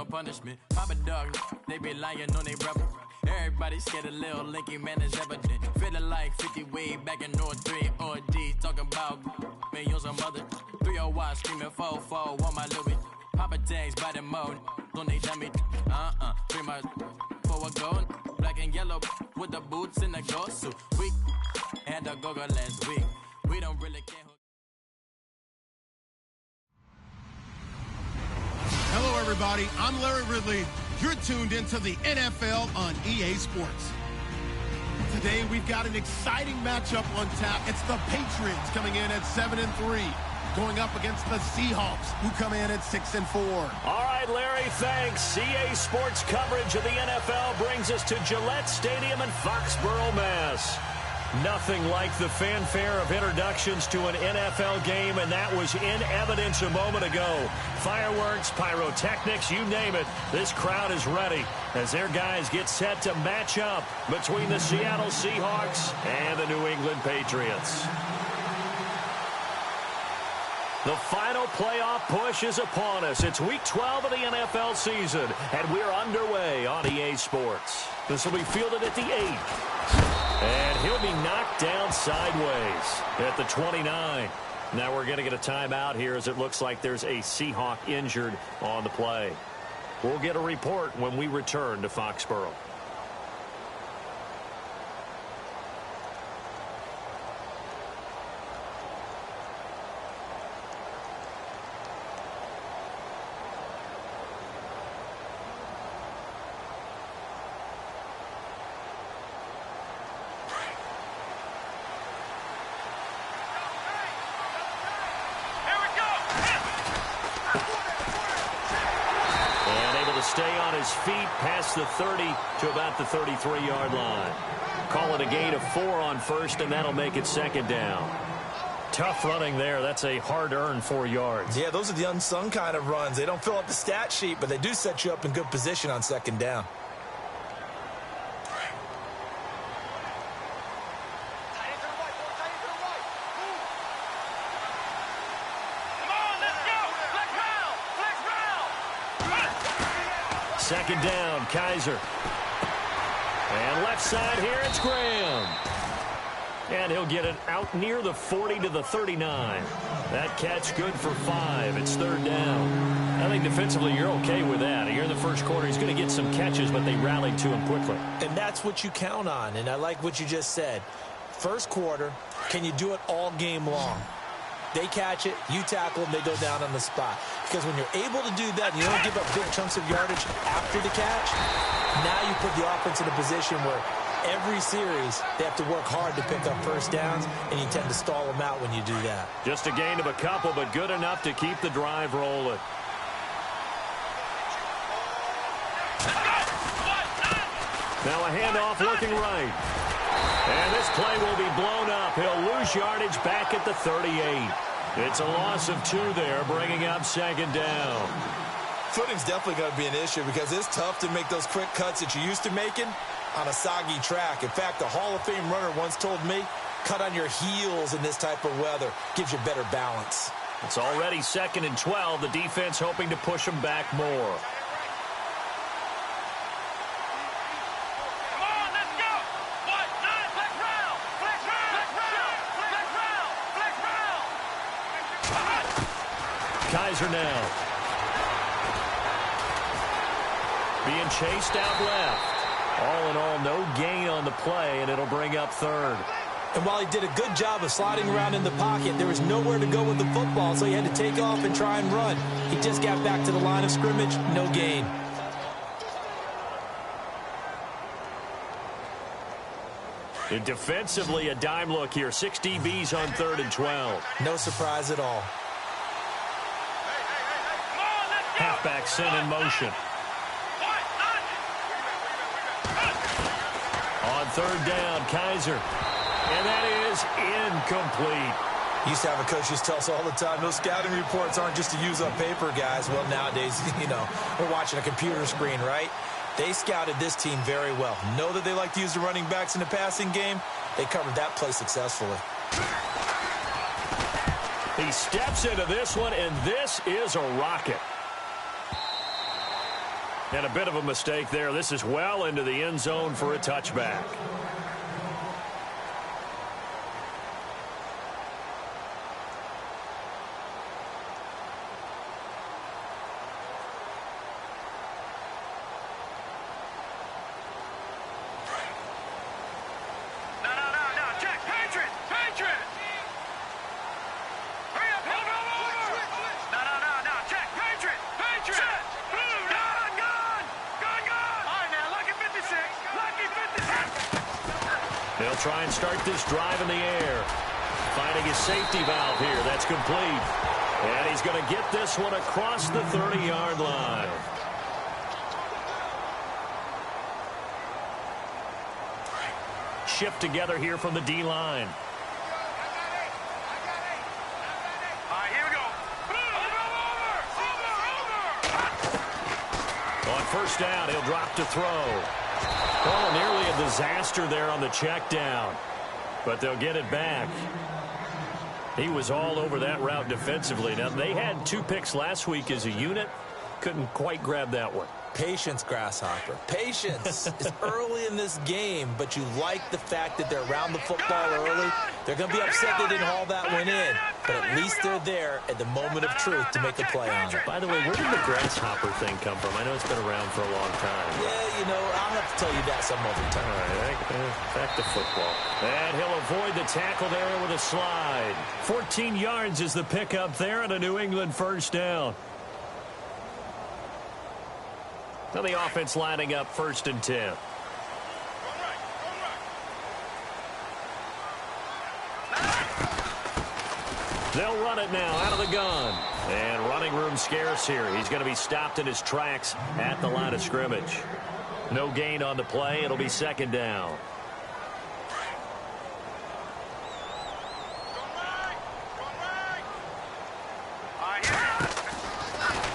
no punishment. Papa dog, they be lying on they brother. Everybody scared of little Linky, man, is evident. Feeling like 50 way back in 03 OD. Talking about me on some other 301 screaming 4-4 on my Louis. Papa tags by the mode on they dummy. Pretty much for a gold. Black and yellow with the boots and the gold suit. We had a go-go last week. We don't really care. Hello, everybody. I'm Larry Ridley. You're tuned into the NFL on EA Sports. Today, we've got an exciting matchup on tap. It's the Patriots coming in at 7-3, going up against the Seahawks, who come in at 6-4. All right, Larry, thanks. EA Sports coverage of the NFL brings us to Gillette Stadium in Foxborough, Mass. Nothing like the fanfare of introductions to an NFL game, and that was in evidence a moment ago. Fireworks, pyrotechnics, you name it. This crowd is ready as their guys get set to match up between the Seattle Seahawks and the New England Patriots. The final playoff push is upon us. It's Week 12 of the NFL season, and we're underway on EA Sports. This will be fielded at the 8. And he'll be knocked down sideways at the 29. Now we're going to get a timeout here as it looks like there's a Seahawk injured on the play. We'll get a report when we return to Foxborough. Stay on his feet past the 30 to about the 33-yard line. Call it a gain of 4 on first, and that'll make it second down. Tough running there. That's a hard-earned 4 yards. Yeah, those are the unsung kind of runs. They don't fill up the stat sheet, but they do set you up in good position on second down. Second down, Kaiser. And left side here, it's Graham. And he'll get it out near the 40 to the 39. That catch good for 5. It's third down. I think defensively you're okay with that. Here in the first quarter, he's going to get some catches, but they rallied to him quickly. And that's what you count on, and I like what you just said. First quarter, can you do it all game long? They catch it, you tackle them, they go down on the spot. Because when you're able to do that and you don't give up big chunks of yardage after the catch, now you put the offense in a position where every series they have to work hard to pick up first downs, and you tend to stall them out when you do that. Just a gain of a couple, but good enough to keep the drive rolling. Now a handoff looking right. And this play will be blown up. He'll lose yardage back at the 38. It's a loss of 2 there, bringing up second down. Footing's definitely going to be an issue because it's tough to make those quick cuts that you're used to making on a soggy track. In fact, a Hall of Fame runner once told me, cut on your heels in this type of weather. Gives you better balance. It's already 2nd and 12. The defense hoping to push them back more. Kaiser now. Being chased out left. All in all, no gain on the play, and it'll bring up third. And while he did a good job of sliding around in the pocket, there was nowhere to go with the football, so he had to take off and try and run. He just got back to the line of scrimmage, no gain. And defensively, a dime look here. 6 DBs on 3rd and 12. No surprise at all. Halfback sent in motion. On 3rd down, Kaiser. And that is incomplete. Used to have a coach used to tell us all the time, those scouting reports aren't just to use on paper, guys. Well, nowadays, we're watching a computer screen, right? They scouted this team very well. Know that they like to use the running backs in the passing game. They covered that play successfully. He steps into this one, and this is a rocket. And a bit of a mistake there. This is well into the end zone for a touchback. They'll try and start this drive in the air. Finding his safety valve here. That's complete. And he's going to get this one across the 30-yard line. Shift together here from the D-line. On first down, he'll drop to throw. Oh, nearly a disaster there on the check down. But they'll get it back. He was all over that route defensively. Now, they had 2 picks last week as a unit. Couldn't quite grab that one. Patience, Grasshopper. Patience. It's early in this game, but you like the fact that they're around the football early. They're going to be upset they didn't haul that one in, but at least they're there at the moment of truth to make a play on it. By the way, where did the grasshopper thing come from? I know it's been around for a long time. Yeah, you know, I'll have to tell you that some other time. All right, back to football. And he'll avoid the tackle there with a slide. 14 yards is the pickup there, and a New England first down. Now the offense lining up 1st and 10. They'll run it now out of the gun. And running room scarce here. He's going to be stopped in his tracks at the line of scrimmage. No gain on the play. It'll be 2nd down.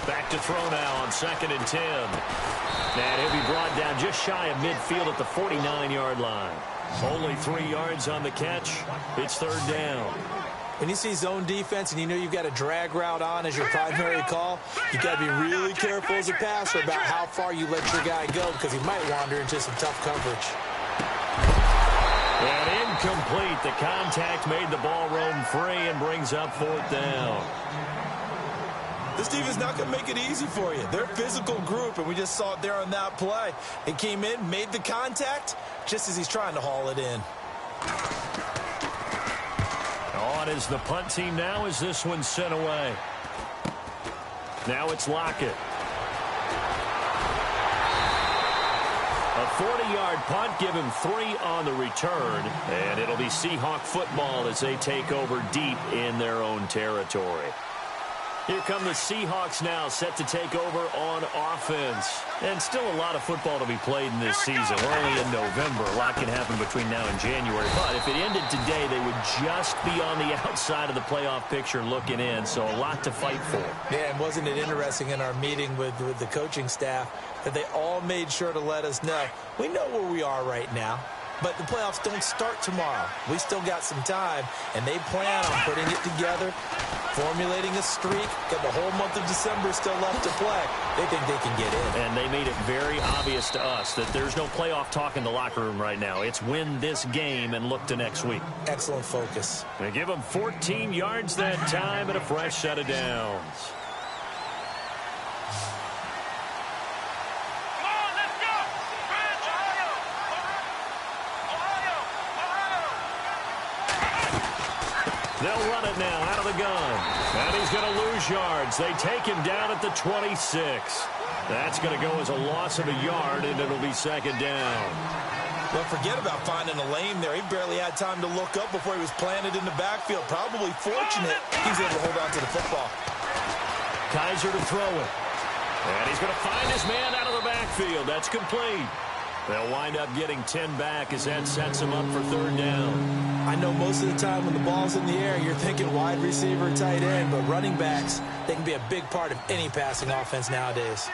Back to throw now on 2nd and 10. And he'll be brought down just shy of midfield at the 49-yard line. Only 3 yards on the catch. It's 3rd down. When you see zone defense and you know you've got a drag route on as your primary call, you've got to be really careful as a passer about how far you let your guy go because he might wander into some tough coverage. And incomplete. The contact made the ball roam free and brings up 4th down. This defense is not going to make it easy for you. They're a physical group, and we just saw it there on that play. It came in, made the contact, just as he's trying to haul it in. On is the punt team now as this one's sent away. Now it's Lockett. A 40-yard punt, give him 3 on the return, and it'll be Seahawk football as they take over deep in their own territory. Here come the Seahawks now, set to take over on offense. And still a lot of football to be played in this season. We're only in November. A lot can happen between now and January. But if it ended today, they would just be on the outside of the playoff picture looking in. So a lot to fight for. Yeah, and wasn't it interesting in our meeting with the coaching staff that they all made sure to let us know, we know where we are right now. But the playoffs don't start tomorrow. We still got some time, and they plan on putting it together, formulating a streak, got the whole month of December still left to play. They think they can get in. And they made it very obvious to us that there's no playoff talk in the locker room right now. It's win this game and look to next week. Excellent focus. They give them 14 yards that time and a fresh set of downs. They'll run it now out of the gun. And he's going to lose yards. They take him down at the 26. That's going to go as a loss of a yard, and it'll be 2nd down. Well, forget about finding a lane there. He barely had time to look up before he was planted in the backfield. Probably fortunate he was able to hold on to the football. Kaiser to throw it. And he's going to find his man out of the backfield. That's complete. They'll wind up getting 10 back as that sets him up for 3rd down. I know most of the time when the ball's in the air, you're thinking wide receiver, tight end, but running backs, they can be a big part of any passing offense nowadays.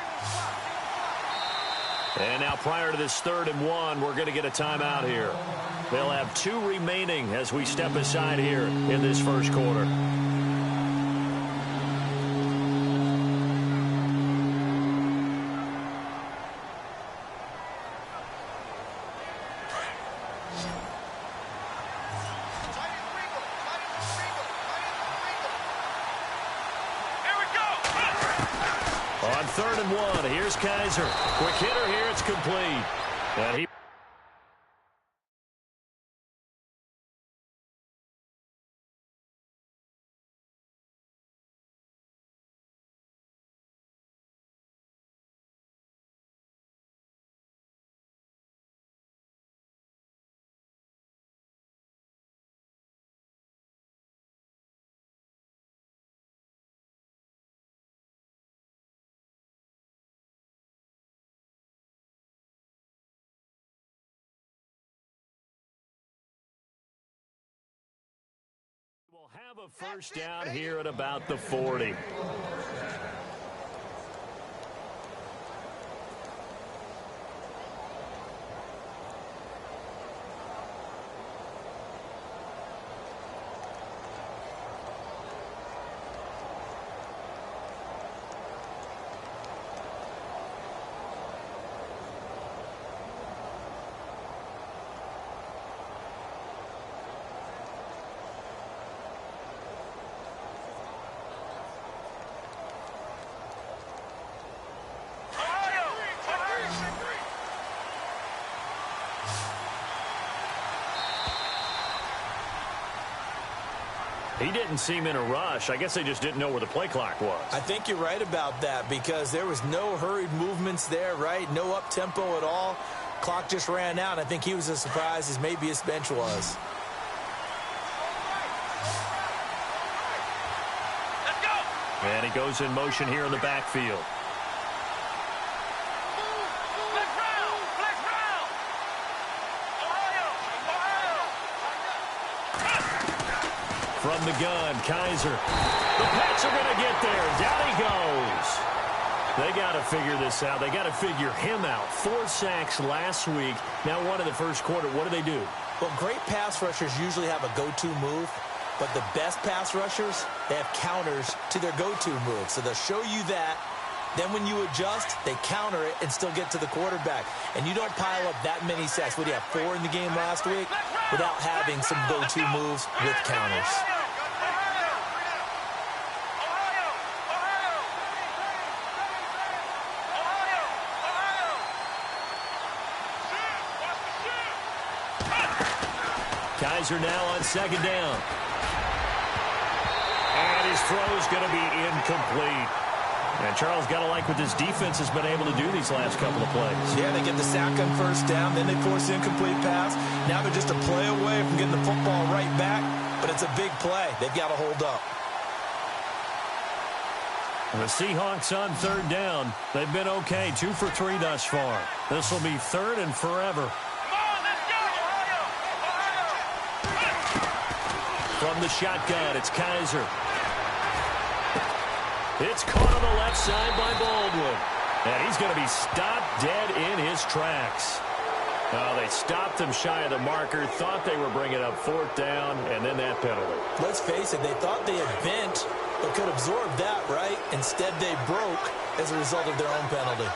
And now prior to this 3rd and 1, we're going to get a timeout here. They'll have 2 remaining as we step aside here in this first quarter. 3rd and 1. Here's Kaiser. Quick hitter here. It's complete. And he will have a first down here at about the 40. He didn't seem in a rush. I guess they just didn't know where the play clock was. I think you're right about that because there was no hurried movements there, right? No up-tempo at all. Clock just ran out. I think he was as surprised as maybe his bench was. Let's go! And he goes in motion here in the backfield. From the gun, Kaiser. The Pats are going to get there. Down he goes. They got to figure this out. They got to figure him out. 4 sacks last week. Now one in the first quarter. What do? Well, great pass rushers usually have a go-to move, but the best pass rushers, they have counters to their go-to move. So they'll show you that. Then when you adjust, they counter it and still get to the quarterback. And you don't pile up that many sacks. What do you have, 4 in the game last week? Without having some go-to moves with counters. Kaiser now on 2nd down. And his throw is going to be incomplete. And Charles, got to like what this defense has been able to do these last couple of plays. Yeah, they get the sack on 1st down, then they force the incomplete pass. Now they're just a play away from getting the football right back, but it's a big play. They've got to hold up. And the Seahawks on 3rd down. They've been okay, 2 for 3 thus far. This will be 3rd and forever. From the shotgun, it's Kaiser. It's caught on the left side by Baldwin. And he's going to be stopped dead in his tracks. They stopped him shy of the marker, thought they were bringing up 4th down, and then that penalty. Let's face it, they thought they had bent, but could absorb that, right? Instead, they broke as a result of their own penalty.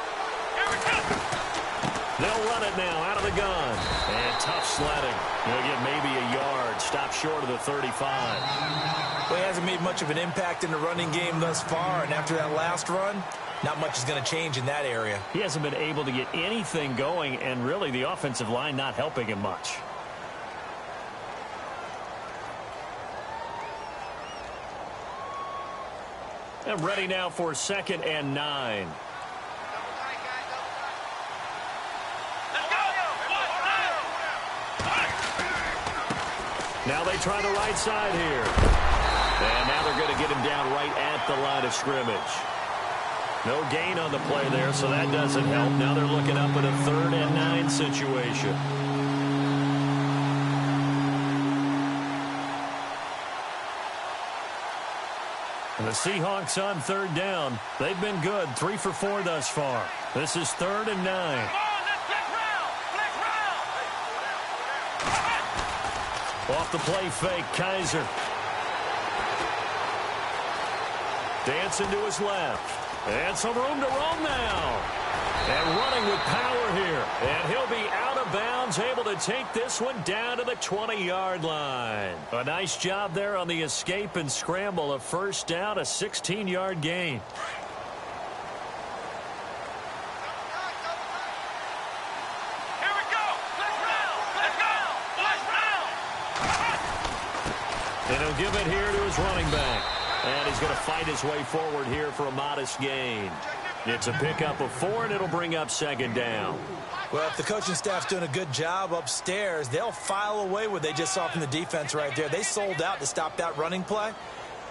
They'll run it now out of the gun. And tough sledding. They'll get maybe a yard. Stop short of the 35. Well, he hasn't made much of an impact in the running game thus far. And after that last run, not much is going to change in that area. He hasn't been able to get anything going. And really, the offensive line not helping him much. And ready now for 2nd and 9. Now they try the right side here. And now they're going to get him down right at the line of scrimmage. No gain on the play there, so that doesn't help. Now they're looking up at a 3rd and 9 situation. And the Seahawks on 3rd down. They've been good, 3 for 4 thus far. This is 3rd and 9. Off the play fake, Kaiser. Dancing to his left. And some room to roam now. And running with power here. And he'll be out of bounds, able to take this one down to the 20-yard line. A nice job there on the escape and scramble. A 1st down, a 16-yard gain. And he'll give it here to his running back. And he's going to fight his way forward here for a modest gain. It's a pickup of 4, and it'll bring up second down. Well, if the coaching staff's doing a good job upstairs, they'll file away what they just saw from the defense right there. They sold out to stop that running play.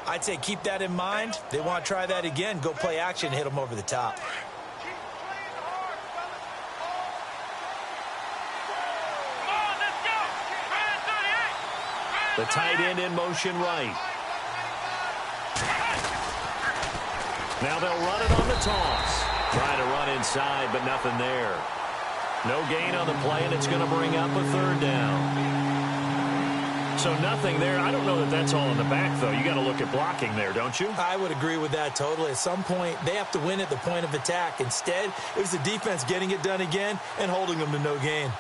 I'd say keep that in mind. They want to try that again. Go play action, hit them over the top. The tight end in motion right. Now they'll run it on the toss. Trying to run inside, but nothing there. No gain on the play, and it's going to bring up a third down. So nothing there. I don't know that that's all in the back, though. You got to look at blocking there, don't you? I would agree with that totally. At some point, they have to win at the point of attack. Instead, it was the defense getting it done again and holding them to no gain.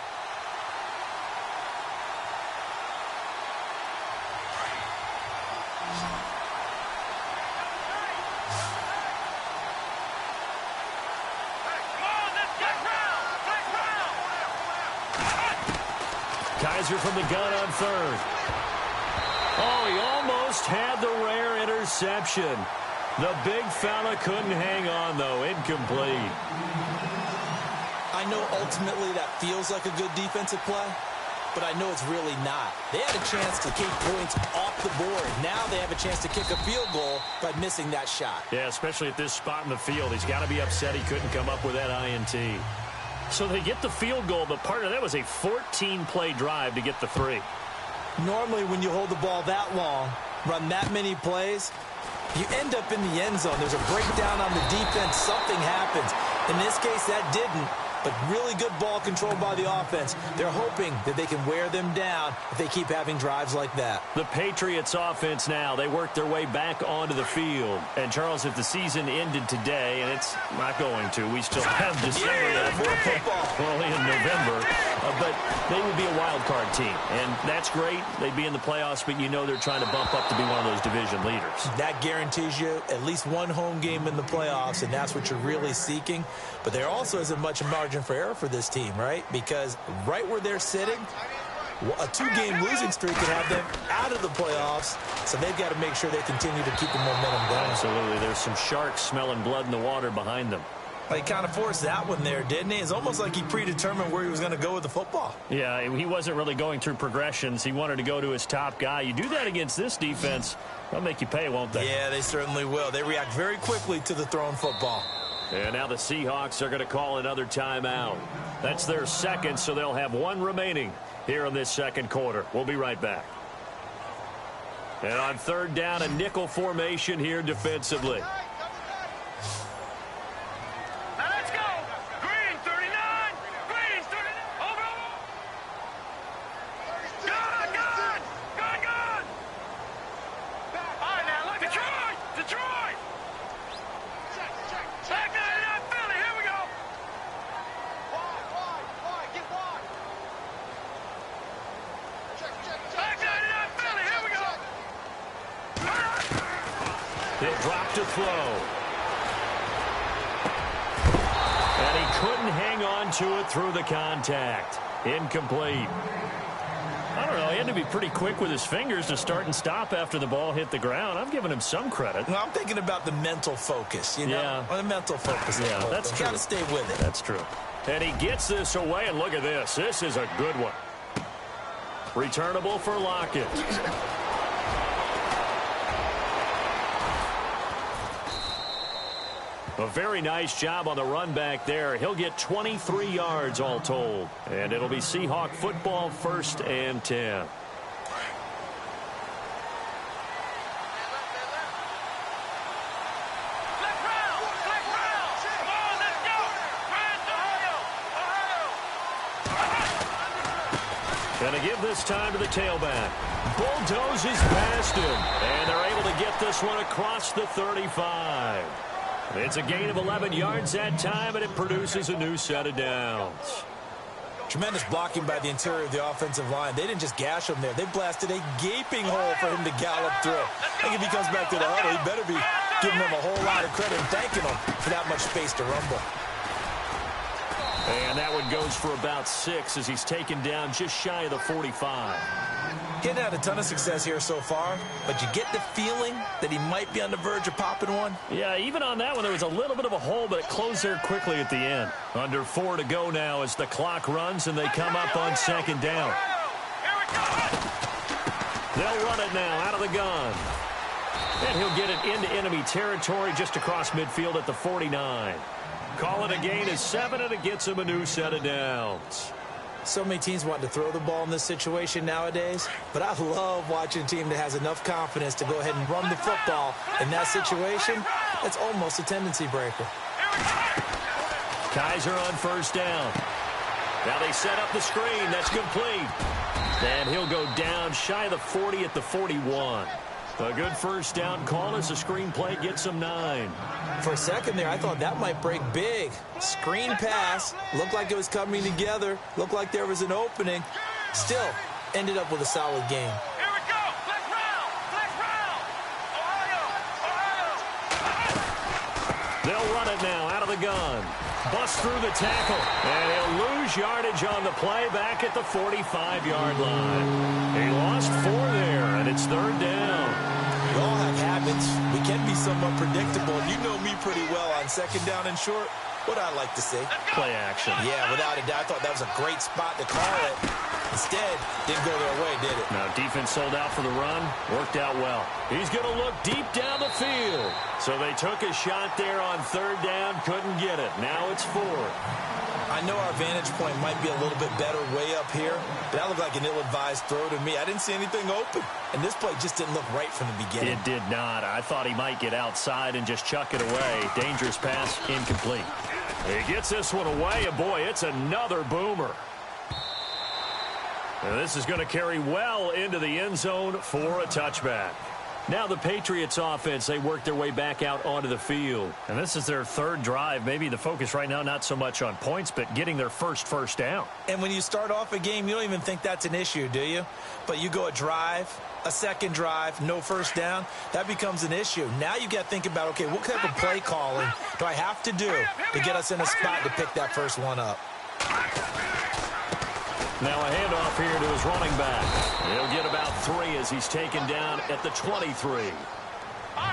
Kaiser from the gun on third. Oh, he almost had the rare interception. The big fella couldn't hang on, though. Incomplete. I know ultimately that feels like a good defensive play, but I know it's really not. They had a chance to kick points off the board. Now they have a chance to kick a field goal by missing that shot. Yeah, especially at this spot in the field. He's got to be upset he couldn't come up with that INT. So they get the field goal, but part of that was a 14-play drive to get the 3. Normally, when you hold the ball that long, run that many plays, you end up in the end zone. There's a breakdown on the defense. Something happens. In this case, that didn't, but really good ball control by the offense. They're hoping that they can wear them down if they keep having drives like that. The Patriots offense now, they work their way back onto the field. And, Charles, if the season ended today, and it's not going to, we still have December left. We're only in November. But they would be a wild card team. And that's great. They'd be in the playoffs, but you know they're trying to bump up to be one of those division leaders. That guarantees you at least one home game in the playoffs, and that's what you're really seeking. But there also isn't much margin for error for this team, right? Because right where they're sitting, a 2-game losing streak could have them out of the playoffs, so they've got to make sure they continue to keep the momentum going. Absolutely. There's some sharks smelling blood in the water behind them. He kind of forced that one there, didn't he? It's almost like he predetermined where he was going to go with the football. Yeah, he wasn't really going through progressions. He wanted to go to his top guy. You do that against this defense, they'll make you pay, won't they? Yeah, they certainly will. They react very quickly to the thrown football. And now the Seahawks are going to call another timeout. That's their second, so they'll have 1 remaining here in this second quarter. We'll be right back. And on third down, a nickel formation here defensively. He'll drop to throw. And he couldn't hang on to it through the contact. Incomplete. I don't know. He had to be pretty quick with his fingers to start and stop after the ball hit the ground. I'm giving him some credit. Well, I'm thinking about the mental focus, you know? Yeah. The mental focus. Yeah, that's true. Got to stay with it. That's true. And he gets this away, and look at this. This is a good one. Returnable for Lockett. A very nice job on the run back there. He'll get 23 yards all told. And it'll be Seahawk football, 1st and 10. Going to give this time to the tailback. Bulldozes past him. And they're able to get this one across the 35. It's a gain of 11 yards that time, and it produces a new set of downs. Tremendous blocking by the interior of the offensive line. They didn't just gash him there. They blasted a gaping hole for him to gallop through. I think if he comes back to the huddle, he better be giving them a whole lot of credit and thanking them for that much space to rumble. And that one goes for about 6 as he's taken down just shy of the 45. He hasn't had a ton of success here so far, but you get the feeling that he might be on the verge of popping one. Yeah, even on that one, there was a little bit of a hole, but it closed there quickly at the end. Under 4 to go now as the clock runs and they come up on second down. They'll run it now out of the gun. And he'll get it into enemy territory just across midfield at the 49. Call it a gain of 7, and it gets him a new set of downs. So many teams want to throw the ball in this situation nowadays, but I love watching a team that has enough confidence to go ahead and run the football. In that situation, that's almost a tendency breaker. Kaiser on first down. Now they set up the screen. That's complete. And he'll go down shy of the 40 at the 41. A good first down call as the screen play gets him 9. For a second there, I thought that might break big. Screen pass. Looked like it was coming together. Looked like there was an opening. Still, ended up with a solid game. Here we go. Flex round. Flex round. Ohio. They'll run it now out of the gun. Bust through the tackle. And he'll lose yardage on the play back at the 45-yard line. He lost 4 there, and it's third down. We all have habits. We can be somewhat predictable. You know me pretty well on second down and short. What I like to see. Play action. Yeah, without a doubt. I thought that was a great spot to call it. Instead, didn't go their way, did it? Now, defense sold out for the run. Worked out well. He's going to look deep down the field. So they took a shot there on third down. Couldn't get it. Now it's 4. I know our vantage point might be a little bit better way up here, but that looked like an ill-advised throw to me. I didn't see anything open, and this play just didn't look right from the beginning. It did not. I thought he might get outside and just chuck it away. Dangerous pass, incomplete. He gets this one away, and boy, it's another boomer. And this is going to carry well into the end zone for a touchback. Now the Patriots offense, they work their way back out onto the field. And this is their third drive. Maybe the focus right now not so much on points, but getting their first down. And when you start off a game, you don't even think that's an issue, do you? But you go a drive, a second drive, no first down, that becomes an issue. Now you got to think about, okay, what type of play calling do I have to do to get us in a spot to pick that first one up? Now a handoff here to his running back. He'll get about 3 as he's taken down at the 23.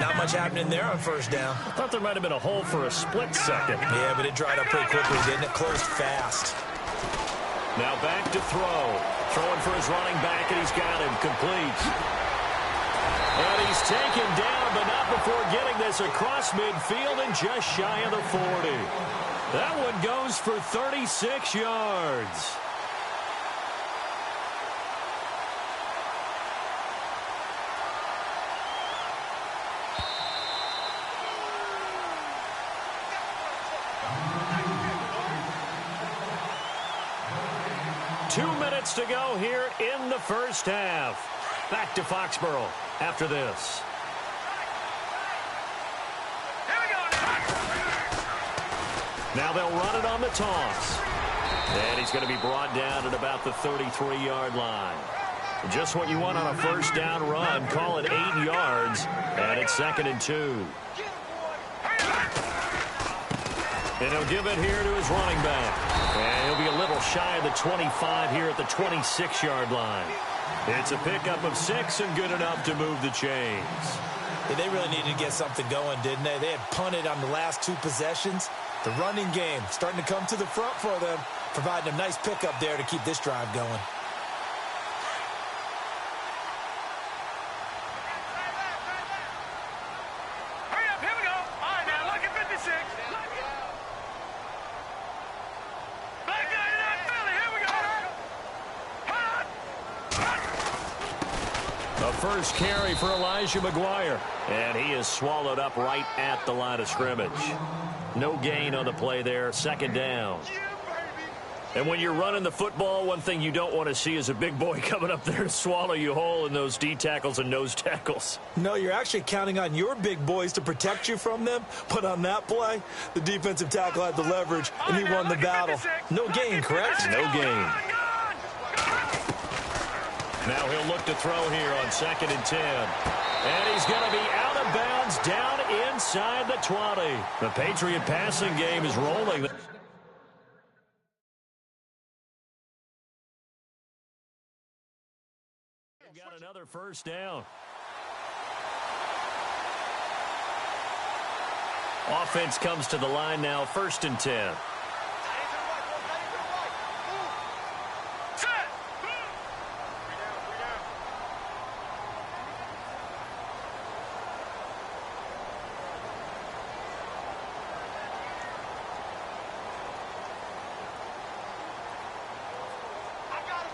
Not much happening there on first down. I thought there might have been a hole for a split second. Yeah, but it dried up pretty quickly, didn't it? Closed fast. Now back to throw. Throwing for his running back, and he's got him. Complete. And he's taken down, but not before getting this across midfield and just shy of the 40. That one goes for 36 yards. To go here in the first half. Back to Foxborough after this. Now they'll run it on the toss. And he's going to be brought down at about the 33-yard line. Just what you want on a first down run. Call it 8 yards. And it's 2nd and 2. And he'll give it here to his running back. And he'll be a little shy of the 25 here at the 26-yard line. It's a pickup of 6 and good enough to move the chains. Yeah, they really needed to get something going, didn't they? They had punted on the last 2 possessions. The running game starting to come to the front for them, providing a nice pickup there to keep this drive going. First carry for Elijah McGuire. And he is swallowed up right at the line of scrimmage. No gain on the play there. 2nd down. And when you're running the football, one thing you don't want to see is a big boy coming up there to swallow you whole in those D tackles and nose tackles. No, you're actually counting on your big boys to protect you from them. But on that play, the defensive tackle had the leverage, and he won the battle. No gain, correct? No gain. Now he'll look to throw here on 2nd and 10. And he's going to be out of bounds down inside the 20. The Patriot passing game is rolling. got another first down. Offense comes to the line now, 1st and 10.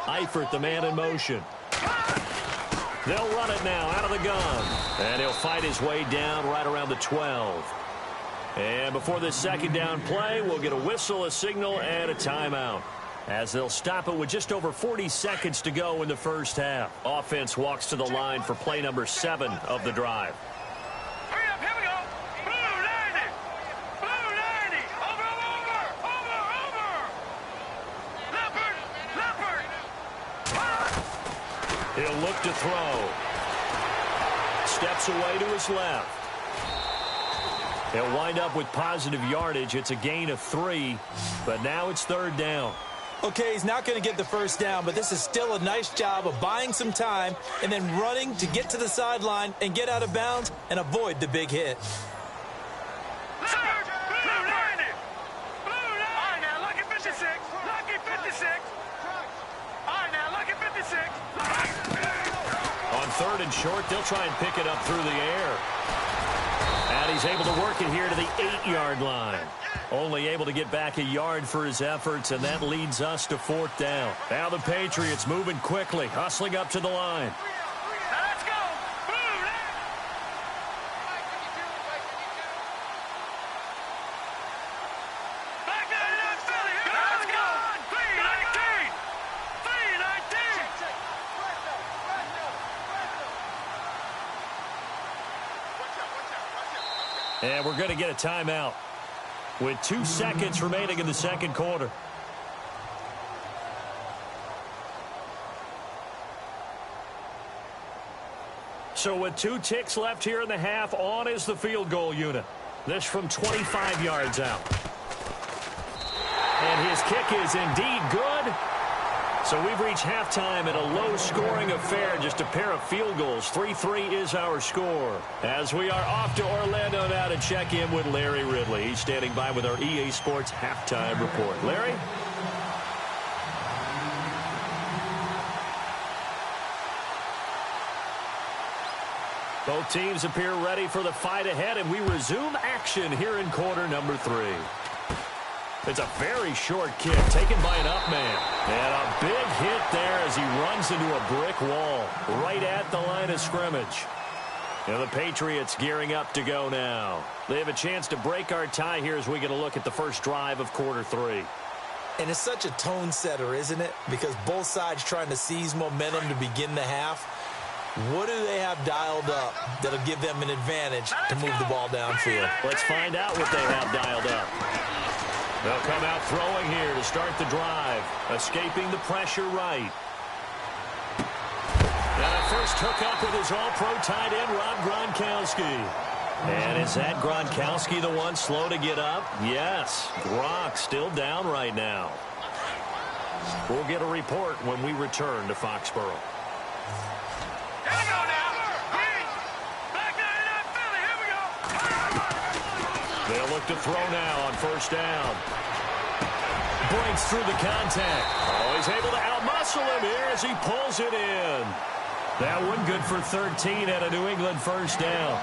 Eifert, the man in motion. They'll run it now out of the gun. And he'll fight his way down right around the 12. And before this 2nd down play, we'll get a whistle, a signal, and a timeout, as they'll stop it with just over 40 seconds to go in the first half. Offense walks to the line for play number 7 of the drive. Hurry up, here we go. Blue 90. Blue 90. Over. Leopard. He'll look to throw. Steps away to his left. He'll wind up with positive yardage. It's a gain of 3, but now it's 3rd down. Okay, he's not going to get the first down, but this is still a nice job of buying some time and then running to get to the sideline and get out of bounds and avoid the big hit. Leopard. Blue 90. Blue 90. All right, now, lucky 56. Lucky 56. All right, now, lucky 56. On 3rd and short, they'll try and pick it up through the air. And he's able to work it here to the 8-yard line. Only able to get back a yard for his efforts, and that leads us to 4th down. Now the Patriots moving quickly, hustling up to the line. Now let's go. Blue 90. Back 99 Philly. Here let's go. 319. 319. And we're going to get a timeout with 2 seconds remaining in the 2nd quarter. So with 2 ticks left here in the half, on is the field goal unit. This from 25 yards out. And his kick is indeed good. So we've reached halftime in a low-scoring affair, just a pair of field goals. 3-3 is our score. As we are off to Orlando now to check in with Larry Ridley. He's standing by with our EA Sports halftime report. Larry? Both teams appear ready for the fight ahead, and we resume action here in quarter number 3. It's a very short kick taken by an up man. And a big hit there as he runs into a brick wall right at the line of scrimmage. And the Patriots gearing up to go now. They have a chance to break our tie here as we get a look at the first drive of quarter 3. And it's such a tone setter, isn't it? Because both sides trying to seize momentum to begin the half. What do they have dialed up that'll give them an advantage to move the ball downfield? Let's find out what they have dialed up. They'll come out throwing here to start the drive. Escaping the pressure right. And a first hookup with his all-pro tight end, Rob Gronkowski. And is that Gronkowski the one slow to get up? Yes. Gronk still down right now. We'll get a report when we return to Foxborough. Here we go now. Back 99 Philly. Here we go. They'll look to throw now on 1st down. Breaks through the contact. Oh, he's able to outmuscle him here as he pulls it in. That one good for 13 at a New England 1st down.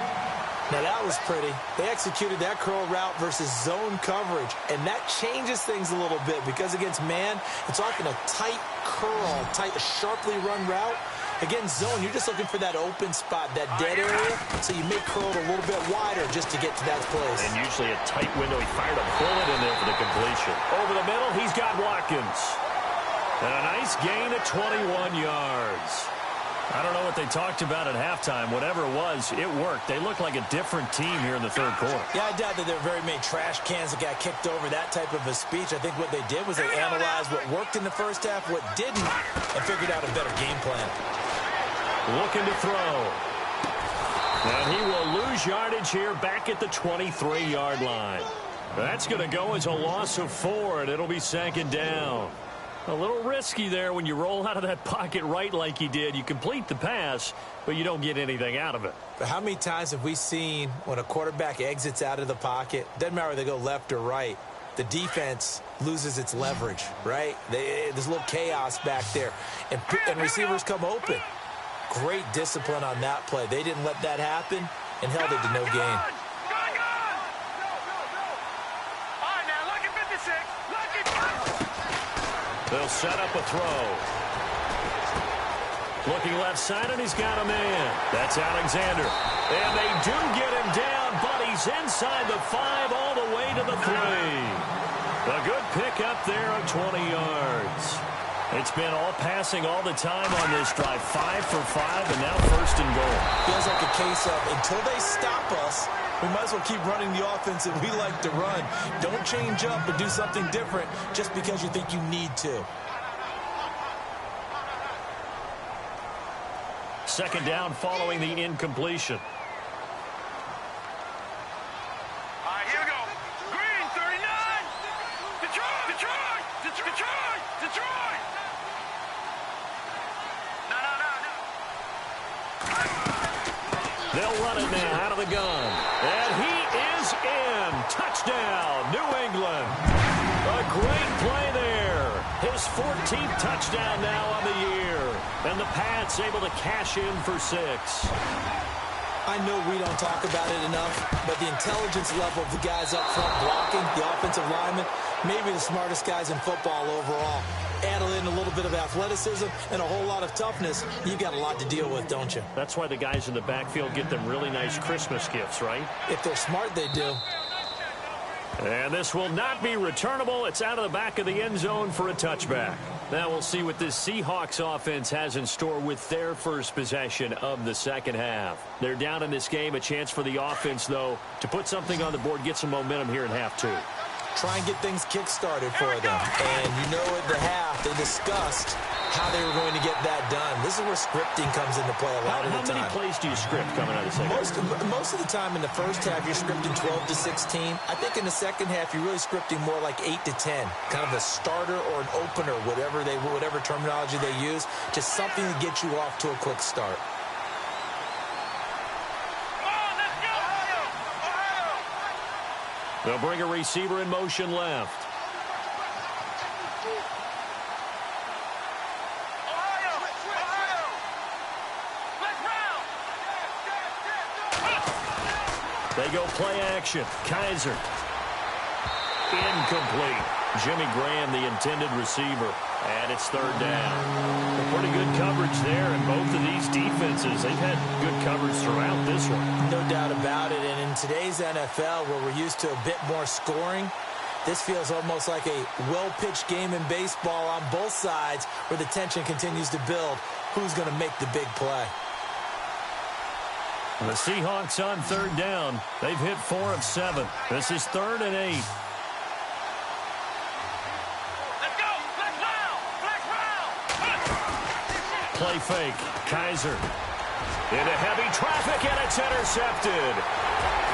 Now that was pretty. They executed that curl route versus zone coverage, and that changes things a little bit because against man, it's often a tight curl, sharply run route. Against zone, you're just looking for that open spot, that dead area, so you may curl it a little bit wider just to get to that place. And usually a tight window. He fired a bullet in there for the completion. Over the middle, he's got Watkins. And a nice gain of 21 yards. I don't know what they talked about at halftime. Whatever it was, it worked. They look like a different team here in the 3rd quarter. Yeah, I doubt that there are very many trash cans that got kicked over, that type of a speech. I think what they did was they analyzed what worked in the first half, what didn't, and figured out a better game plan. Looking to throw. And he will lose yardage here back at the 23-yard line. That's going to go as a loss of 4, and it'll be 2nd down. A little risky there when you roll out of that pocket right like he did. You complete the pass, but you don't get anything out of it. But how many times have we seen when a quarterback exits out of the pocket, doesn't matter whether they go left or right, the defense loses its leverage, right? There's a little chaos back there, and receivers come open. Great discipline on that play. They didn't let that happen and held it to no gain. They'll set up a throw. Looking left side, and he's got a man. That's Alexander. And they do get him down, but he's inside the 5 all the way to the 3. A good pick up there of 20 yards. It's been all passing all the time on this drive. 5 for 5, and now first and goal. Feels like a case of until they stop us, we might as well keep running the offense that we like to run. Don't change up and do something different just because you think you need to. Second down following the incompletion. All right, here we go. Green, 39. Detroit, Detroit, Detroit, Detroit. No. They'll run it now out of the gun. And he is in. Touchdown, New England. A great play there. His 14th touchdown now on the year. And the Pats able to cash in for 6. I know we don't talk about it enough, but the intelligence level of the guys up front blocking, the offensive linemen, maybe the smartest guys in football overall. Add in a little bit of athleticism and a whole lot of toughness, you've got a lot to deal with, don't you? That's why the guys in the backfield get them really nice Christmas gifts, right? If they're smart, they do. And this will not be returnable. It's out of the back of the end zone for a touchback. Now we'll see what this Seahawks offense has in store with their first possession of the second half. They're down in this game. A chance for the offense, though, to put something on the board, get some momentum here in half 2. Try and get things kick-started for them. And you know at the half, they discussed how they were going to get that done. This is where scripting comes into play a lot of the time. How many plays do you script coming out of the second half? Most of the time in the first half, you're scripting 12 to 16. I think in the second half, you're really scripting more like 8 to 10. Kind of a starter or an opener, whatever terminology they use. Just something to get you off to a quick start. They'll bring a receiver in motion left. They go play action. Kaiser. Incomplete. Jimmy Graham, the intended receiver. And it's third down. Pretty good coverage there, and both of these defenses, they've had good coverage throughout this one. No doubt about it. And in today's NFL, where we're used to a bit more scoring, this feels almost like a well-pitched game in baseball on both sides where the tension continues to build. Who's going to make the big play? The Seahawks on third down. They've hit 4 of 7. This is 3rd and 8. Play fake. Kaiser into heavy traffic, and it's intercepted.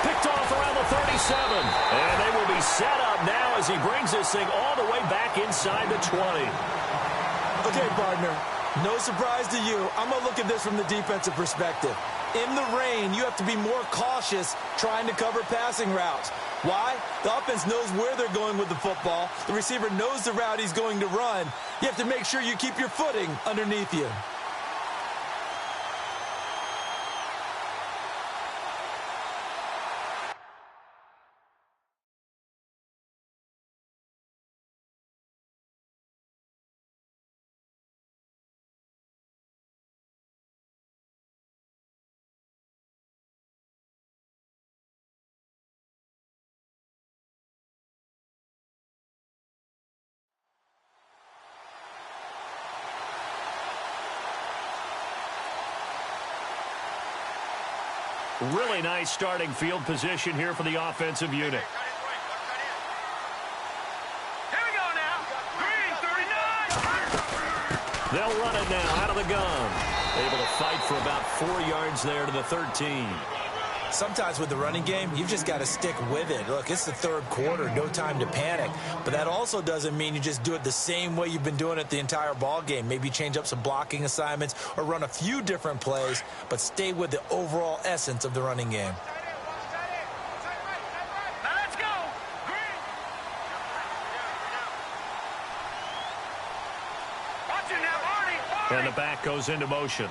Picked off around the 37. And they will be set up now as he brings this thing all the way back inside the 20. Okay, partner, no surprise to you. I'm going to look at this from the defensive perspective. In the rain, you have to be more cautious trying to cover passing routes. Why? The offense knows where they're going with the football. The receiver knows the route he's going to run. You have to make sure you keep your footing underneath you. Really nice starting field position here for the offensive unit. Here we go now. Green, 39. They'll run it now out of the gun. Able to fight for about 4 yards there to the 13. Sometimes with the running game, you've just got to stick with it. Look, it's the third quarter, no time to panic. But that also doesn't mean you just do it the same way you've been doing it the entire ball game. Maybe change up some blocking assignments or run a few different plays, but stay with the overall essence of the running game. Now let's go. Green. Watch it now, Arnie. And the back goes into motion.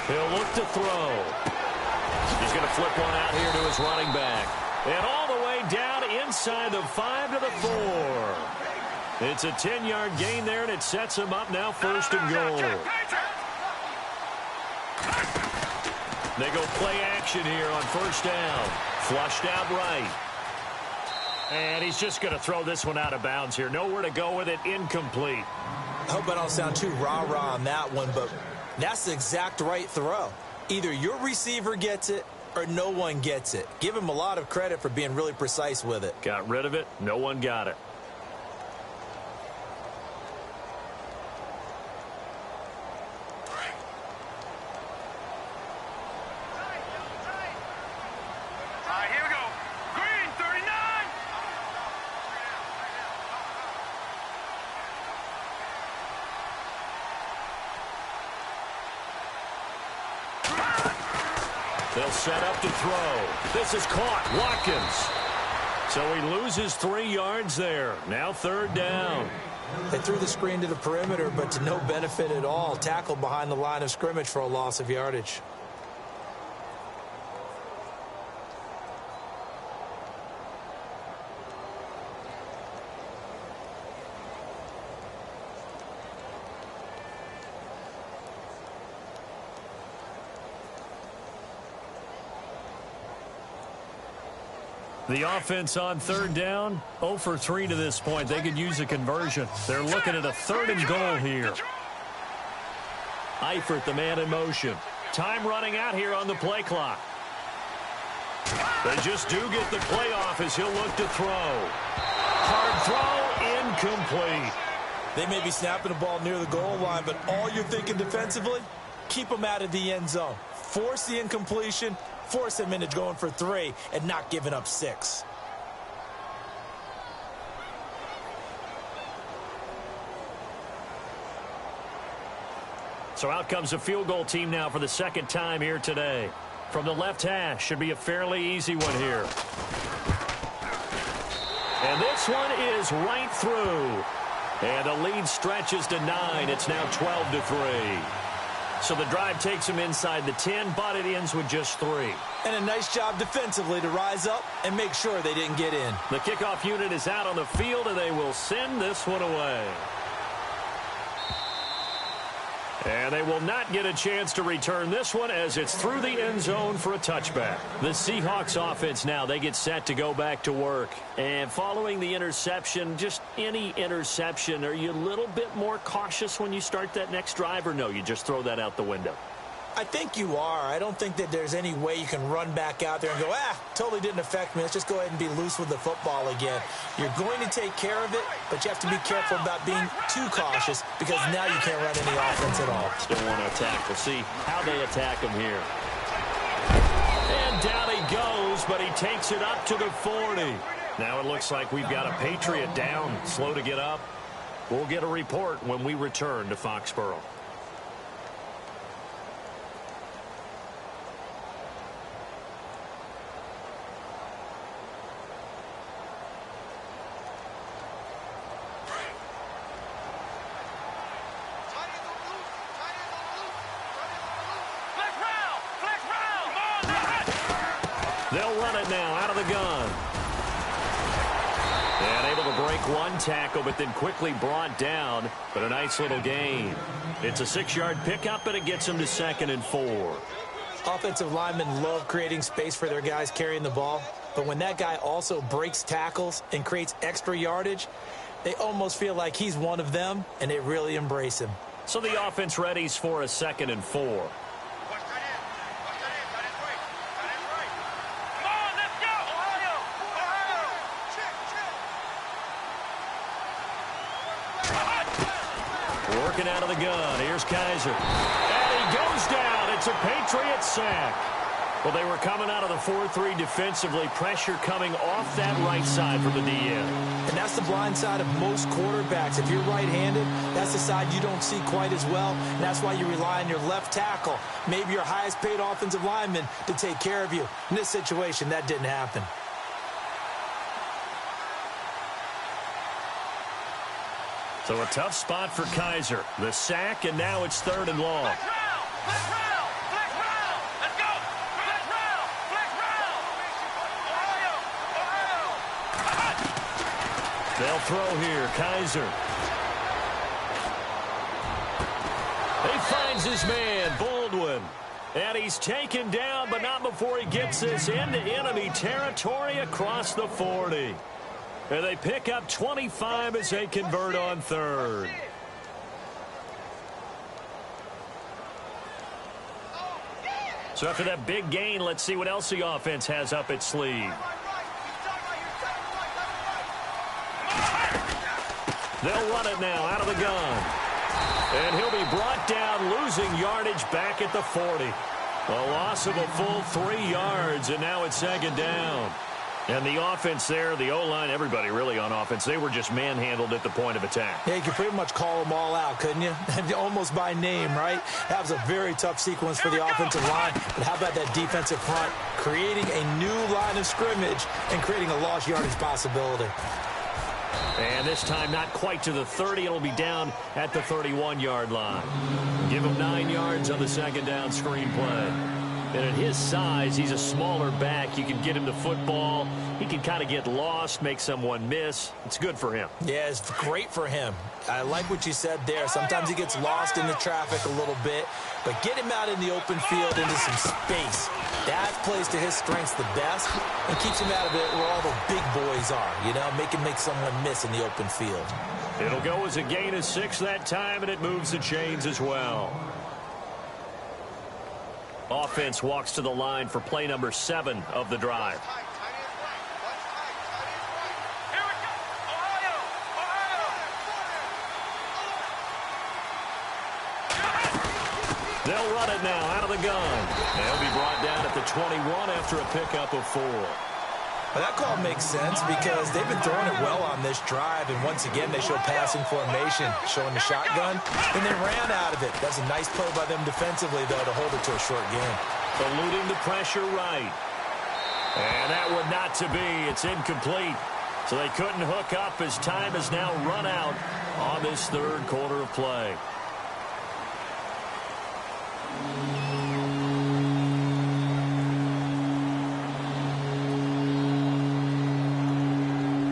He'll look to throw. He's going to flip one out here to his running back. And all the way down inside the 5 to the 4. It's a 10-yard gain there, and it sets him up now 1st and goal. They go play action here on 1st down. Flushed out right. And he's just going to throw this one out of bounds here. Nowhere to go with it. Incomplete. I hope I don't sound too rah-rah on that one, but that's the exact right throw. Either your receiver gets it or no one gets it. Give him a lot of credit for being really precise with it. Got rid of it. No one got it. Here we go. Green, 39. They'll set up to throw. This is caught. Watkins. So he loses 3 yards there. Now 3rd down. They threw the screen to the perimeter, but to no benefit at all. Tackled behind the line of scrimmage for a loss of yardage. The offense on 3rd down, 0 for 3 to this point. They could use a conversion. They're looking at a 3rd and goal here. Eifert, the man in motion. Time running out here on the play clock. They just do get the play off as he'll look to throw. Hard throw, incomplete. They may be snapping the ball near the goal line, but all you're thinking defensively, keep them out of the end zone. Force the incompletion, force them into going for 3 and not giving up 6. So out comes a field goal team now for the 2nd time here today. From the left hash, should be a fairly easy one here. And this one is right through. And the lead stretches to 9. It's now 12 to 3. So the drive takes them inside the 10, but it ends with just 3. And a nice job defensively to rise up and make sure they didn't get in. The kickoff unit is out on the field, and they will send this one away. And they will not get a chance to return this one as it's through the end zone for a touchback. The Seahawks offense now, they get set to go back to work. And following the interception, just any interception, are you a little bit more cautious when you start that next drive, or no, you just throw that out the window? I think you are. I don't think that there's any way you can run back out there and go, totally didn't affect me. Let's just go ahead and be loose with the football again. You're going to take care of it, but you have to be careful about being too cautious because now you can't run any offense at all. Still want to attack. We'll see how they attack him here. And down he goes, but he takes it up to the 40. Now it looks like we've got a Patriot down, slow to get up. We'll get a report when we return to Foxborough. They'll run it now out of the gun. And able to break one tackle, but then quickly brought down. But a nice little gain. It's a 6-yard pickup, but it gets them to 2nd and 4. Offensive linemen love creating space for their guys carrying the ball. But when that guy also breaks tackles and creates extra yardage, they almost feel like he's one of them, and they really embrace him. So the offense readies for a 2nd and 4. Working out of the gun. Here's Kaiser. And he goes down. It's a Patriot sack. Well, they were coming out of the 4-3 defensively. Pressure coming off that right side from the DN. And that's the blind side of most quarterbacks. If you're right-handed, that's the side you don't see quite as well. And that's why you rely on your left tackle, maybe your highest-paid offensive lineman, to take care of you. In this situation, that didn't happen. So a tough spot for Kaiser. The sack, and now it's 3rd and long. They'll throw here. Kaiser. He finds his man, Baldwin. And he's taken down, but not before he gets this into enemy territory across the 40. And they pick up 25 as they convert on 3rd. So after that big gain, let's see what else the offense has up its sleeve. They'll run it now out of the gun. And he'll be brought down, losing yardage back at the 40. A loss of a full 3 yards, and now it's 2nd down. And the offense there, the O-line, everybody really on offense, they were just manhandled at the point of attack. Yeah, you could pretty much call them all out, couldn't you? Almost by name, right? That was a very tough sequence for the offensive line. But how about that defensive front creating a new line of scrimmage and creating a lost yardage possibility? And this time not quite to the 30. It'll be down at the 31-yard line. Give him 9 yards on the 2nd down screen play. And at his size, he's a smaller back. You can get him the football. He can kind of get lost, make someone miss. It's good for him. Yeah, it's great for him. I like what you said there. Sometimes he gets lost in the traffic a little bit, but get him out in the open field into some space. That plays to his strengths the best and keeps him out of it where all the big boys are, you know, make someone miss in the open field. It'll go as a gain of 6 that time, and it moves the chains as well. Offense walks to the line for play number 7 of the drive. They'll run it now out of the gun. They'll be brought down at the 21 after a pickup of 4. Well, that call makes sense because they've been throwing it well on this drive, and once again they show passing formation, showing the shotgun, and they ran out of it. That's a nice play by them defensively, though, to hold it to a short game. Eluding the pressure right. And that one not to be. It's incomplete. So they couldn't hook up as time has now run out on this 3rd quarter of play.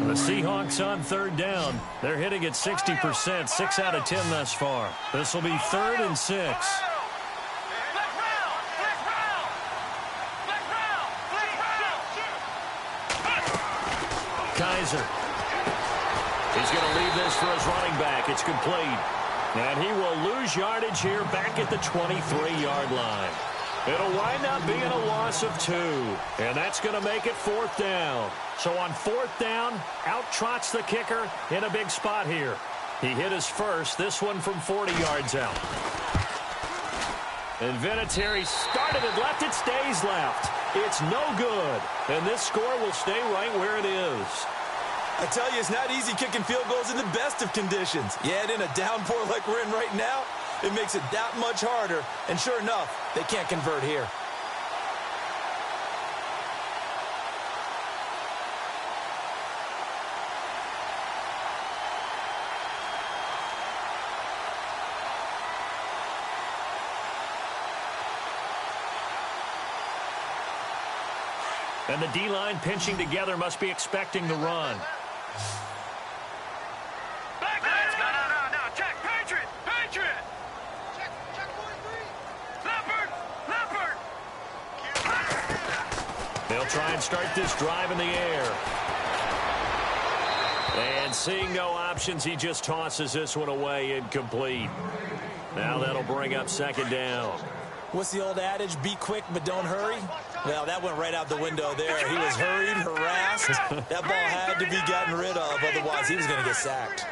The Seahawks on 3rd down. They're hitting at 60%, 6 out of 10 thus far. This will be 3rd and 6. Kaiser. He's going to leave this for his running back. It's complete. And he will lose yardage here back at the 23-yard line. It'll wind up being a loss of 2. And that's going to make it 4th down. So on 4th down, out trots the kicker in a big spot here. He hit his first, this one from 40 yards out. And Vinatieri started it left, it stays left. It's no good. And this score will stay right where it is. I tell you, it's not easy kicking field goals in the best of conditions. Yet in a downpour like we're in right now, it makes it that much harder. And sure enough, they can't convert here. And the D-line pinching together must be expecting the run. No. Check. Patriot. Check 4-3. Leopard. They'll try and start this drive in the air. And seeing no options, he just tosses this one away, incomplete. Now that'll bring up 2nd down. What's the old adage? Be quick, but don't hurry. Well, that went right out the window there. He was hurried, harassed. That ball had to be gotten rid of, otherwise he was going to get sacked.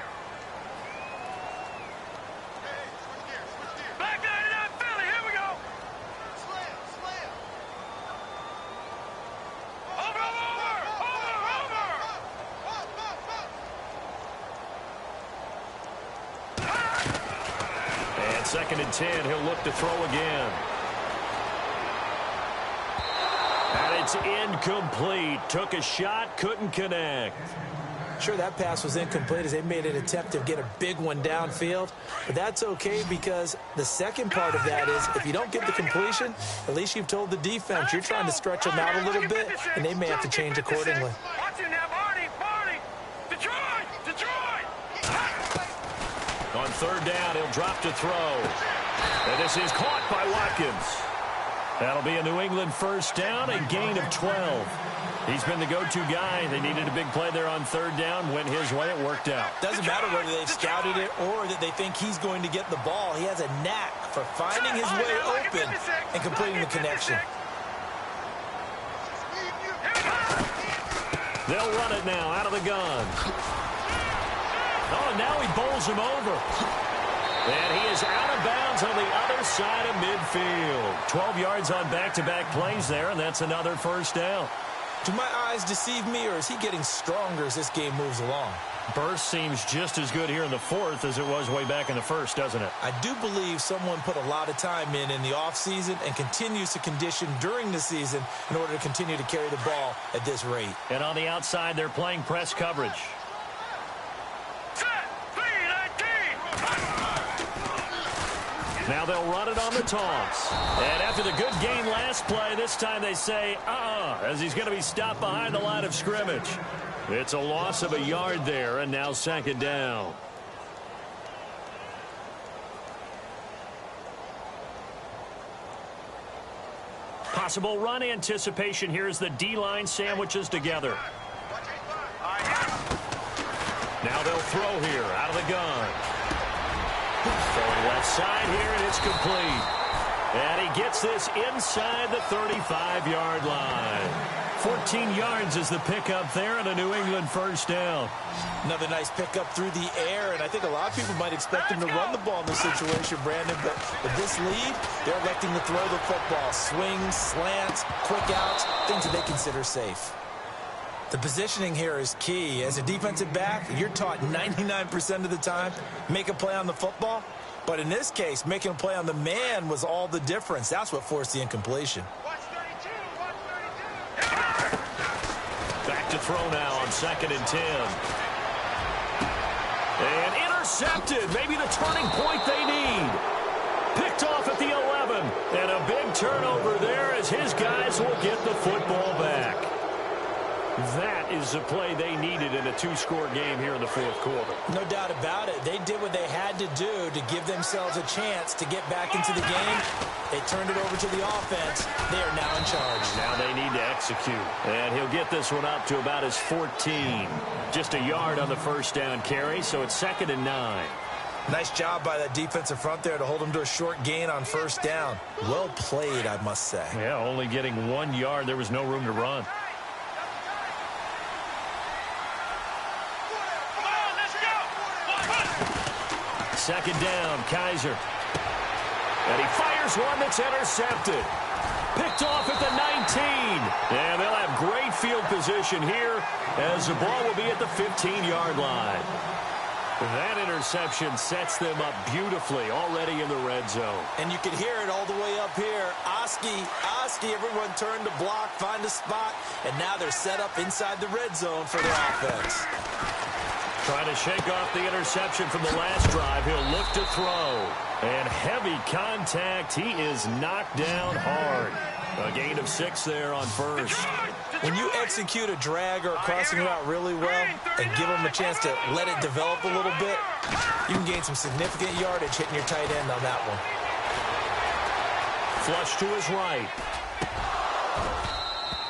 2nd and 10. He'll look to throw again. And it's incomplete. Took a shot, couldn't connect. Sure, that pass was incomplete as they made an attempt to get a big one downfield. But that's okay because the second part of that is if you don't get the completion, at least you've told the defense you're trying to stretch them out a little bit, and they may have to change accordingly. Watch him now, Barney. Detroit. On 3rd down, he'll drop to throw. And this is caught by Watkins. That'll be a New England 1st down, a gain of 12. He's been the go-to guy. They needed a big play there on 3rd down. Went his way. It worked out. Doesn't matter whether they've scouted it or that they think he's going to get the ball. He has a knack for finding his way open and completing the connection. They'll run it now out of the gun. Oh, now he bowls him over. And he is out of bounds on the other side of midfield. 12 yards on back-to-back plays there, and that's another 1st down. Do my eyes deceive me, or is he getting stronger as this game moves along? Burst seems just as good here in the 4th as it was way back in the 1st, doesn't it? I do believe someone put a lot of time in the offseason and continues to condition during the season in order to continue to carry the ball at this rate. And on the outside, they're playing press coverage. Now they'll run it on the toss. And after the good gain last play, this time they say, as he's going to be stopped behind the line of scrimmage. It's a loss of a yard there, and now 2nd down. Possible run anticipation here as the D-line sandwiches together. Now they'll throw here out of the gun. Throwing left side here, and it's complete. And he gets this inside the 35-yard line. 14 yards is the pickup there, and a New England 1st down. Another nice pickup through the air, and I think a lot of people might expect him to run the ball in this situation, Brandon, but with this lead, they're electing to throw the football. Swings, slants, quick outs, things that they consider safe. The positioning here is key. As a defensive back, you're taught 99% of the time, make a play on the football. But in this case, making a play on the man was all the difference. That's what forced the incompletion. Back to throw now on 2nd and 10. And intercepted. Maybe the turning point they need. Picked off at the 11. And a big turnover there as his guys will get the football back. That is the play they needed in a 2-score game here in the 4th quarter. No doubt about it. They did what they had to do to give themselves a chance to get back into the game. They turned it over to the offense. They are now in charge. Now they need to execute. And he'll get this one up to about his 14. Just a yard on the 1st down carry, so it's 2nd and 9. Nice job by that defensive front there to hold him to a short gain on 1st down. Well played, I must say. Yeah, only getting 1 yard. There was no room to run. Second down, Kaiser. And he fires one that's intercepted. Picked off at the 19. And they'll have great field position here as the ball will be at the 15-yard line. That interception sets them up beautifully already in the red zone. And you can hear it all the way up here. Oski, everyone turned to block, find a spot, and now they're set up inside the red zone for their offense. Trying to shake off the interception from the last drive. He'll look to throw. And heavy contact. He is knocked down hard. A gain of 6 there on 1st. When you execute a drag or a crossing route really well and give them a chance to let it develop a little bit, you can gain some significant yardage hitting your tight end on that one. Flush to his right.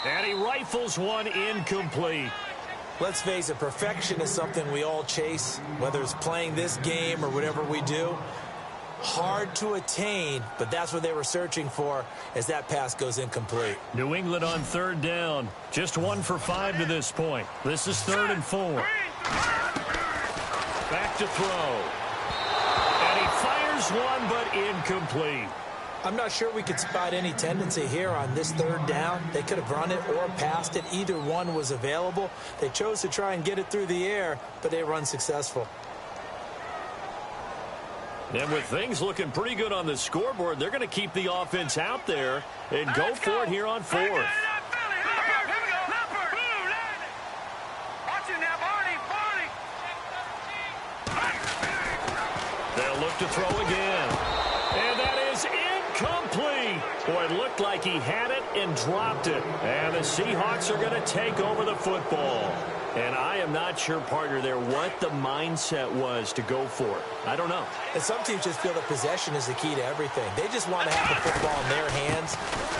And he rifles one incomplete. Let's face it, perfection is something we all chase, whether it's playing this game or whatever we do. Hard to attain, but that's what they were searching for as that pass goes incomplete. New England on 3rd down. Just 1 for 5 to this point. This is 3rd and 4. Back to throw. And he fires one, but incomplete. I'm not sure we could spot any tendency here on this 3rd down. They could have run it or passed it. Either one was available. They chose to try and get it through the air, but they were unsuccessful. And with things looking pretty good on the scoreboard, they're going to keep the offense out there and go for it here on fourth. They'll look to throw again. And that is incomplete. Boy, it looked like he had it and dropped it. And the Seahawks are going to take over the football. And I am not sure, partner, there what the mindset was to go for it. I don't know. And some teams just feel that possession is the key to everything. They just want to have the football in their hands.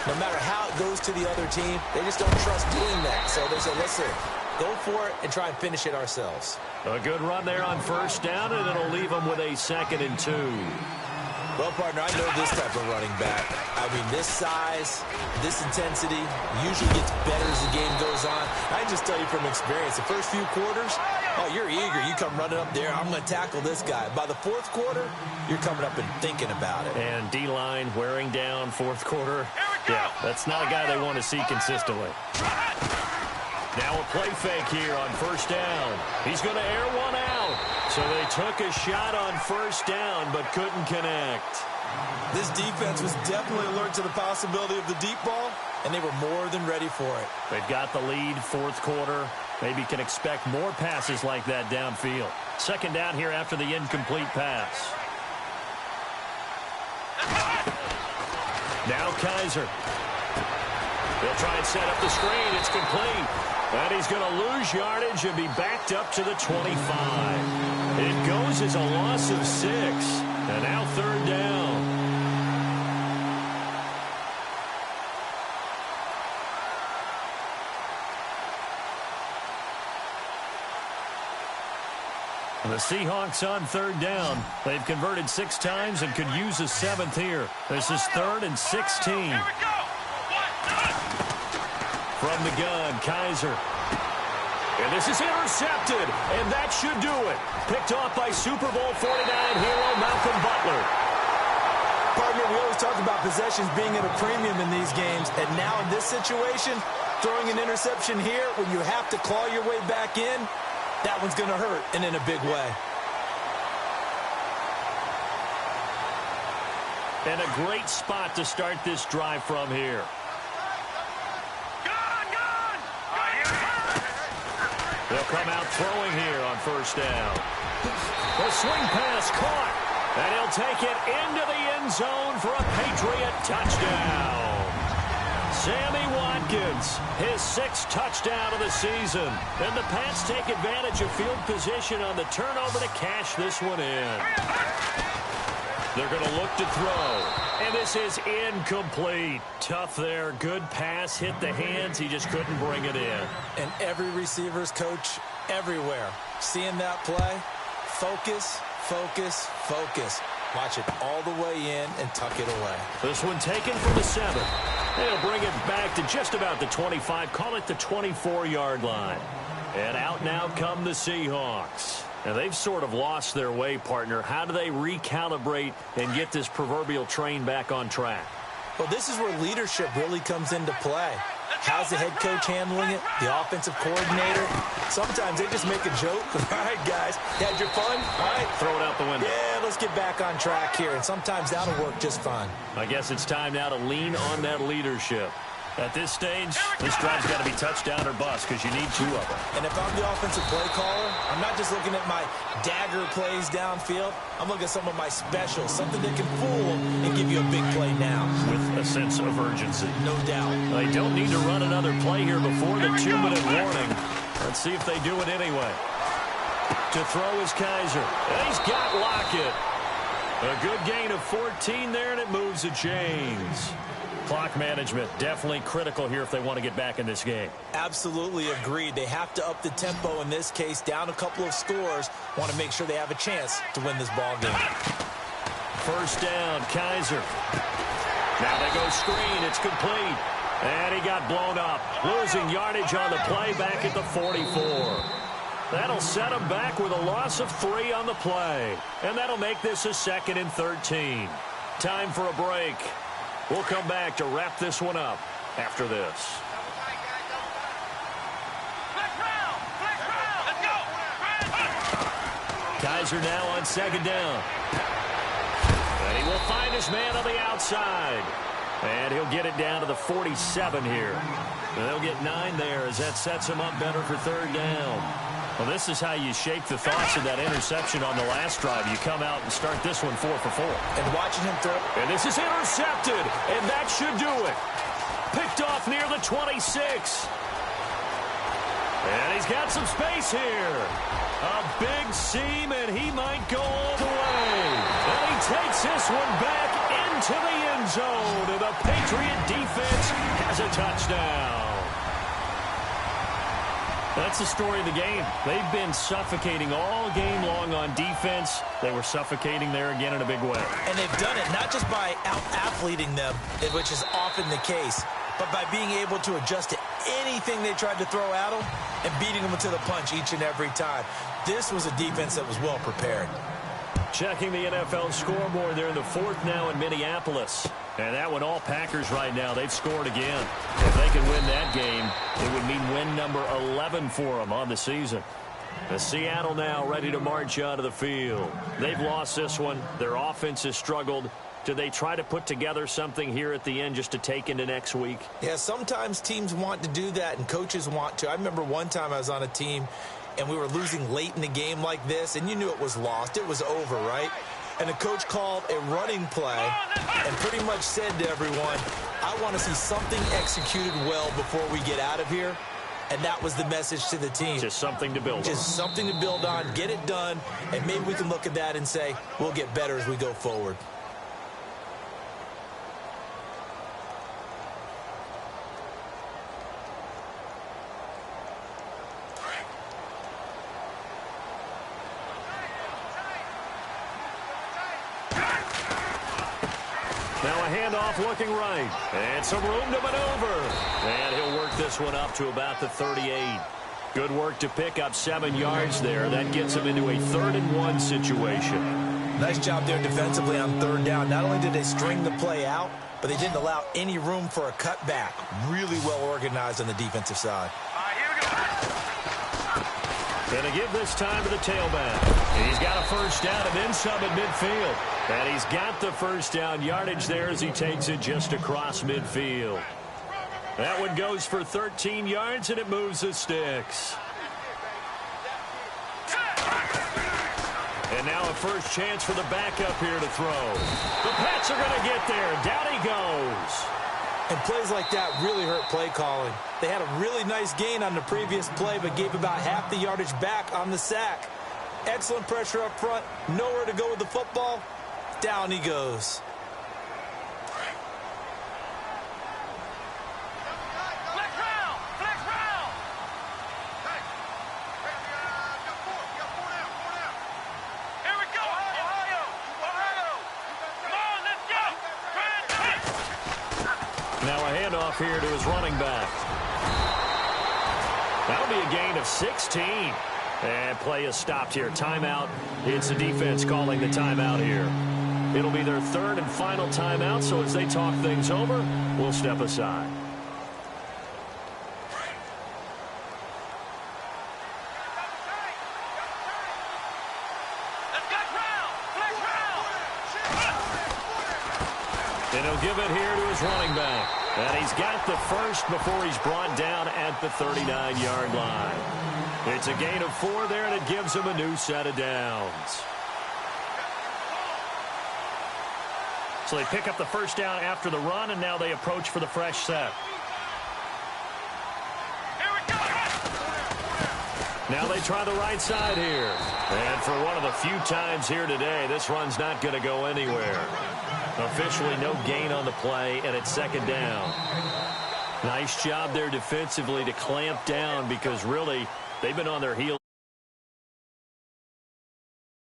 No matter how it goes to the other team, they just don't trust doing that. So they say, listen, go for it and try and finish it ourselves. A good run there on first down, and it'll leave them with a 2nd and 2. Well, partner, I know this type of running back. I mean, this size, this intensity usually gets better as the game goes on. I just tell you from experience, the first few quarters, oh, you're eager. You come running up there, I'm going to tackle this guy. By the fourth quarter, you're coming up and thinking about it. And D-line wearing down fourth quarter. Yeah, that's not a guy they want to see consistently. Now a play fake here on first down. He's going to air one out. So they took a shot on first down but couldn't connect. This defense was definitely alert to the possibility of the deep ball, and they were more than ready for it. They've got the lead fourth quarter. Maybe can expect more passes like that downfield. 2nd down here after the incomplete pass. Now Kaiser. They'll try and set up the screen. It's complete. And he's going to lose yardage and be backed up to the 25. It goes as a loss of 6. And now 3rd down. The Seahawks on 3rd down. They've converted 6 times and could use a 7th here. This is 3rd and 16. From the gun, Kaiser. And this is intercepted, and that should do it. Picked off by Super Bowl 49 hero Malcolm Butler. Partner, we always talk about possessions being at a premium in these games, and now in this situation, throwing an interception here when you have to claw your way back in, that one's going to hurt, and in a big way. And a great spot to start this drive from here. They'll come out throwing here on first down. The swing pass caught. And he'll take it into the end zone for a Patriot touchdown. Sammy Watkins, his 6th touchdown of the season. And the Pats take advantage of field position on the turnover to cash this one in. They're going to look to throw. And this is incomplete. Tough there. Good pass. Hit the hands. He just couldn't bring it in. And every receiver's coach everywhere. Seeing that play, focus, focus, focus. Watch it all the way in and tuck it away. This one taken from the 7. They'll bring it back to just about the 25. Call it the 24-yard line. And out now come the Seahawks. And they've sort of lost their way, partner. How do they recalibrate and get this proverbial train back on track? Well, this is where leadership really comes into play. How's the head coach handling it? The offensive coordinator? Sometimes they just make a joke. All right, guys, had your fun? All right. Throw it out the window. Yeah, let's get back on track here. And sometimes that'll work just fine. I guess it's time now to lean on that leadership. At this stage, this drive's got to be touchdown or bust because you need 2 of them. And if I'm the offensive play caller, I'm not just looking at my dagger plays downfield. I'm looking at some of my specials, something that can fool them and give you a big play now. With a sense of urgency. No doubt. They don't need to run another play here before the 2-minute warning. Let's see if they do it anyway. To throw is Kaiser. And he's got Lockett. A good gain of 14 there, and it moves the chains. Clock management definitely critical here if they want to get back in this game. Absolutely agreed. They have to up the tempo in this case, down a couple of scores. Want to make sure they have a chance to win this ball game. First down, Kaiser. Now they go screen. It's complete. And he got blown up. Losing yardage on the play back at the 44. That'll set him back with a loss of 3 on the play. And that'll make this a 2nd and 13. Time for a break. We'll come back to wrap this one up after this. Kaiser now on 2nd down. And he will find his man on the outside. And he'll get it down to the 47 here. And they'll get 9 there as that sets him up better for third down. Well, this is how you shake the thoughts of that interception on the last drive. You come out and start this one 4 for 4. And watching him throw. And this is intercepted. And that should do it. Picked off near the 26. And he's got some space here. A big seam, and he might go all the way. And he takes this one back into the end zone. And the Patriot defense has a touchdown. That's the story of the game. They've been suffocating all game long on defense. They were suffocating there again in a big way. And they've done it not just by out-athleting them, which is often the case, but by being able to adjust to anything they tried to throw at them and beating them to the punch each and every time. This was a defense that was well prepared. Checking the NFL scoreboard, they're in the 4th now in Minneapolis. And that one, all Packers right now. They've scored again. If they can win that game, it would mean win number 11 for them on the season. The Seattle now ready to march onto the field. They've lost this one. Their offense has struggled. Do they try to put together something here at the end just to take into next week? Yeah, sometimes teams want to do that and coaches want to. I remember one time I was on a team and we were losing late in the game like this, and you knew it was lost. It was over, right? And the coach called a running play and pretty much said to everyone, I want to see something executed well before we get out of here. And that was the message to the team. Just something to build on. Just something to build on, get it done, and maybe we can look at that and say, we'll get better as we go forward. Now a handoff looking right. And some room to maneuver. And he'll work this one up to about the 38. Good work to pick up 7 yards there. That gets him into a 3rd and 1 situation. Nice job there defensively on 3rd down. Not only did they string the play out, but they didn't allow any room for a cutback. Really well organized on the defensive side. Gonna give this time to the tailback. He's got a first down and then some at midfield. And he's got the first down yardage there as he takes it just across midfield. That one goes for 13 yards, and it moves the sticks. And now a first chance for the backup here to throw. The Pats are going to get there. Down he goes. And plays like that really hurt play calling. They had a really nice gain on the previous play, but gave about half the yardage back on the sack. Excellent pressure up front. Nowhere to go with the football. Down he goes. Now a handoff here to his running back. That'll be a gain of 16. And play is stopped here. Timeout. It's the defense calling the timeout here. It'll be their 3rd and final timeout, so as they talk things over, we'll step aside. And he'll give it here to his running back. And he's got the first before he's brought down at the 39-yard line. It's a gain of 4 there, and it gives him a new set of downs. So they pick up the first down after the run, and now they approach for the fresh set. Now they try the right side here. And for one of the few times here today, this run's not going to go anywhere. Officially no gain on the play, and it's 2nd down. Nice job there defensively to clamp down because really they've been on their heels.